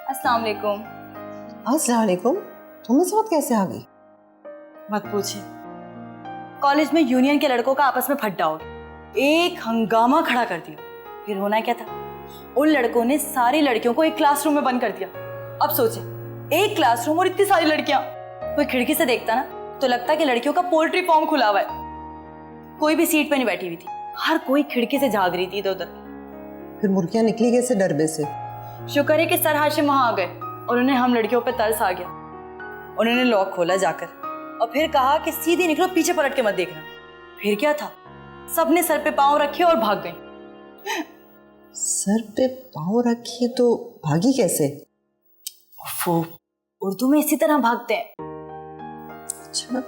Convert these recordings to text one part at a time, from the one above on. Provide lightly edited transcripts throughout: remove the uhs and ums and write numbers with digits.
अस्सलाम वालेकुम। अस्सलाम वालेकुम। तुम इस वक्त कैसे आ गई? मत पूछिए, कॉलेज में यूनियन के लड़कों का आपस में फड्डा हो गया, एक हंगामा खड़ा कर दिया। फिर होना क्या था, उन लड़कों ने सारी लड़कियों को एक क्लासरूम में बंद कर दिया। अब सोचे, एक क्लासरूम और इतनी सारी लड़कियां। कोई खिड़की से देखता ना तो लगता कि लड़कियों का पोल्ट्री फार्म खुला हुआ है। कोई भी सीट पे नहीं बैठी हुई थी, हर कोई खिड़की से झाग रही थी इधर उधर। फिर मुर्गियां निकली कैसे डरबे से? शुक्र है कि सर हाशिम वहां आ गए और उन्हें हम लड़कियों पे तरस आ गया। उन्होंने लॉक खोला जाकर और फिर कहा कि सीधे निकलो, पीछे पलट के मत देखना। फिर क्या था, सबने सर पे पांव रखे और भाग गए। सर पे पाँव रखिए तो भागी कैसे? वो उर्दू में इसी तरह भागते हैं। अच्छा,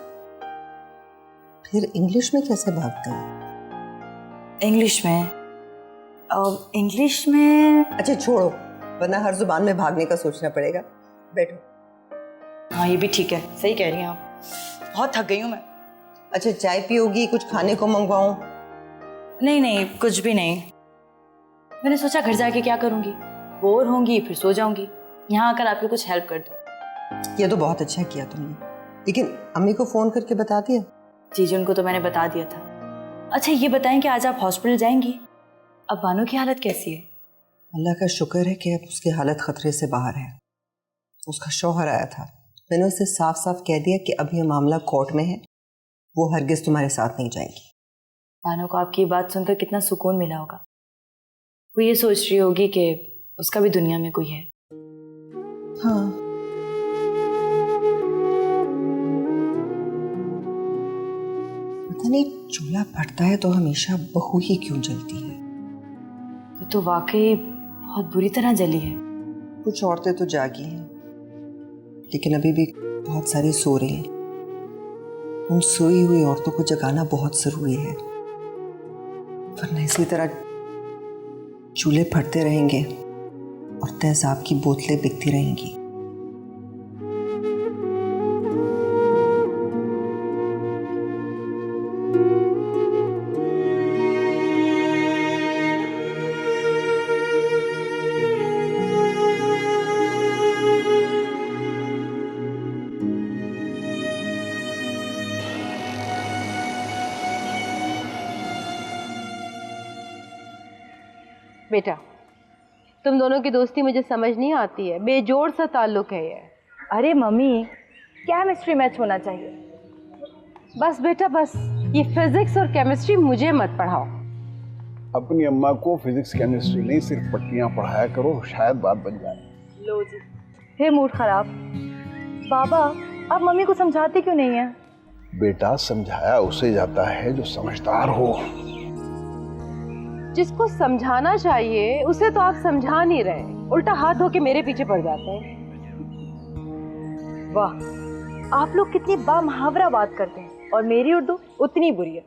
फिर इंग्लिश में कैसे भागते हैं? इंग्लिश में अच्छा छोड़ो, वरना हर जुबान में भागने का सोचना पड़ेगा। बैठो। हाँ, ये भी ठीक है, सही कह रही हैं आप। बहुत थक गई हूँ मैं। अच्छा, चाय पियोगी? कुछ खाने को मंगवाऊं? नहीं, कुछ भी नहीं। मैंने सोचा घर जाके क्या करूंगी, बोर होंगी फिर सो जाऊंगी, यहाँ आकर आपकी कुछ हेल्प कर दो। ये तो बहुत अच्छा किया तुमने, लेकिन अम्मी को फोन करके बता दिया? जी, उनको तो मैंने बता दिया था। अच्छा ये बताएं कि आज आप हॉस्पिटल जाएंगी? अब बानो की हालत कैसी है? अल्लाह का शुक्र है कि अब उसकी हालत खतरे से बाहर है। उसका शौहर आया था, मैंने उसे साफ साफ कह दिया कि अब ये मामला कोर्ट में है, वो हरगिज तुम्हारे साथ नहीं जाएगी। बानो को आपकी बात सुनकर कितना सुकून मिला होगा। वो ये सोच रही होगी कि उसका भी दुनिया में कोई है। हाँ, पता नहीं चूल्हा फटता है तो हमेशा बहू ही क्यों जलती है। ये तो वाकई बहुत बुरी तरह जली है। कुछ औरतें तो जागी हैं, लेकिन अभी भी बहुत सारी सो रही हैं। उन सोई हुई औरतों को जगाना बहुत जरूरी है, वरना इसी तरह चूल्हे फटते रहेंगे और तेजाब की बोतलें बिकती रहेंगी। बेटा, तुम दोनों की दोस्ती मुझे समझ नहीं आती है, बेजोड़ सा ताल्लुक है ये। अरे मम्मी, केमिस्ट्री मैच होना चाहिए। बस बेटा बस, ये फिजिक्स और केमिस्ट्री मुझे मत पढ़ाओ। अपनी अम्मा को फिजिक्स केमिस्ट्री नहीं सिर्फ पट्टियां पढ़ाया करो, शायद बात बन जाए। लो जी, फिर मूड खराब। बाबा, आप मम्मी को समझाते क्यों नहीं है? बेटा, समझाया उसे जाता है जो समझदार हो। जिसको समझाना चाहिए उसे तो आप समझा नहीं रहे, उल्टा हाथ धो के मेरे पीछे पड़ जाते हैं। वाह, आप लोग कितनी बामुहावरा बात करते हैं और मेरी उर्दू उतनी बुरी है।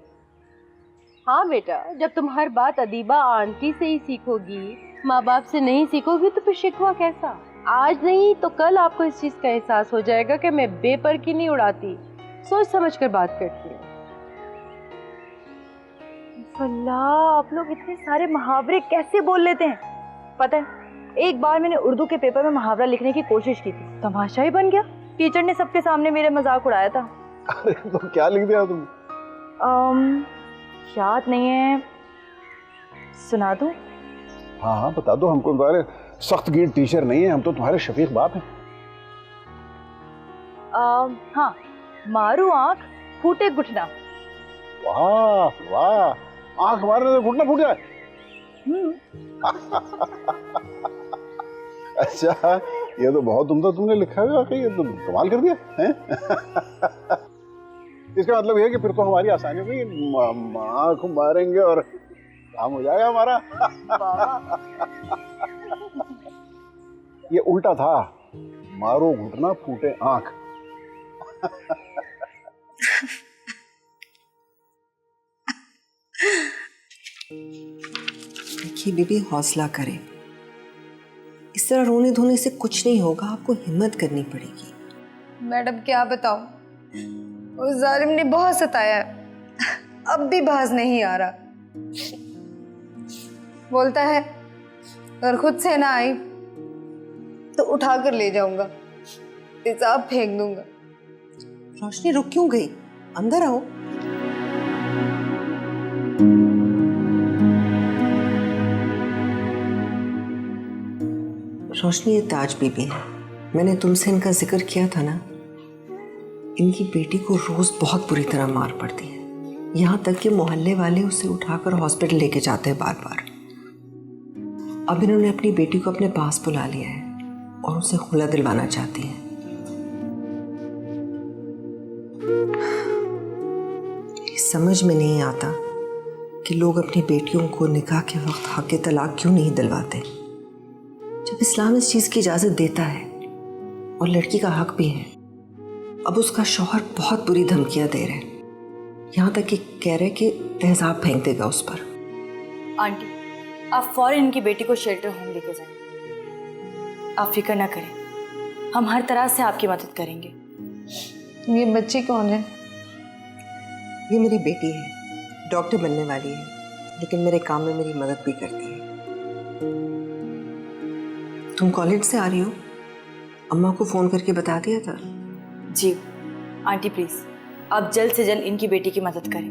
हाँ बेटा, जब तुम हर बात अदीबा आंटी से ही सीखोगी, माँ बाप से नहीं सीखोगी, तो फिर शिकवा कैसा? आज नहीं तो कल आपको इस चीज का एहसास हो जाएगा कि मैं बेपर की नहीं उड़ाती, सोच समझ कर बात करती हूँ। अल्लाह, आप लोग इतने सारे मुहावरे कैसे बोल लेते हैं? पता है, एक बार मैंने उर्दू के पेपर में मुहावरा लिखने की कोशिश की थी, तमाशा ही बन गया। टीचर ने सबके सामने मेरे मजाक उड़ाया था। अरे तो क्या लिख दिया तुम? याद नहीं है, सुना दूं? हाँ हाँ बता दो, हमको तुम्हारे सख्त गिर टीचर नहीं है, हम तो तुम्हारे शफीक बाप हैं। हाँ, मारू आंख फूटे घुटना। वाह वाह, आंख मारने से घुटना फूट जाए। अच्छा, ये तो बहुत उम्दा तुमने लिखा है वाकई, ये तो कमाल कर दिया है। इसका मतलब ये है कि फिर तो हमारी आसानी हुई, आंख मारेंगे और काम हो जाएगा हमारा। ये उल्टा था, मारो घुटना फूटे आंख। देखिए बीबी, हौसला करें, इस तरह रोने धोने से कुछ नहीं होगा, आपको हिम्मत करनी पड़ेगी। मैडम क्या बताऊं, उस जालिम ने बहुत सताया है, अब भी बाज नहीं आ रहा। बोलता है अगर खुद से ना आई तो उठा कर ले जाऊंगा, तेजाब फेंक दूंगा। रोशनी रुक क्यों गई? अंदर आओ। रोशनी, ये ताज बीबी है। मैंने तुमसे इनका जिक्र किया था ना। इनकी बेटी को रोज बहुत बुरी तरह मार पड़ती है, यहाँ तक कि मोहल्ले वाले उसे उठाकर हॉस्पिटल लेके जाते हैं बार बार। अब इन्होंने अपनी बेटी को अपने पास बुला लिया है और उसे खुला दिलवाना चाहती हैं। समझ में नहीं आता कि लोग अपनी बेटियों को निकाह के वक्त हक़ तलाक क्यों नहीं दिलवाते, जब इस्लाम इस चीज़ की इजाज़त देता है और लड़की का हक भी है। अब उसका शौहर बहुत बुरी धमकियां दे रहे हैं, यहाँ तक कि कह रहे कि तेजाब फेंक देगा उस पर। आंटी, आप फौरन इनकी बेटी को शेल्टर होम लेके जाएं। आप फिक्र ना करें, हम हर तरह से आपकी मदद करेंगे। ये बच्ची कौन है? ये मेरी बेटी है, डॉक्टर बनने वाली है, लेकिन मेरे काम में मेरी मदद भी करती है। तुम कॉलेज से आ रही हो? अम्मा को फ़ोन करके बता दिया था? जी आंटी, प्लीज़ आप जल्द से जल्द इनकी बेटी की मदद करें।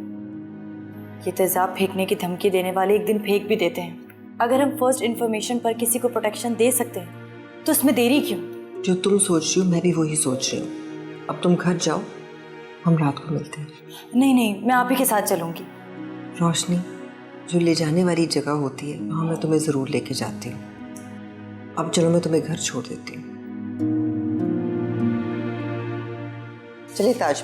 ये तेजाब फेंकने की धमकी देने वाले एक दिन फेंक भी देते हैं। अगर हम फर्स्ट इन्फॉर्मेशन पर किसी को प्रोटेक्शन दे सकते हैं तो उसमें देरी क्यों? जो तुम सोच रही हो मैं भी वही सोच रही हूँ। अब तुम घर जाओ, हम रात को मिलते हैं। नहीं, मैं आप ही के साथ चलूँगी। रोशनी, जो ले जाने वाली जगह होती है वहाँ मैं तुम्हें ज़रूर लेके जाती हूँ। अब चलो, मैं तुम्हें घर छोड़ देती हूँ। चलिए ताज,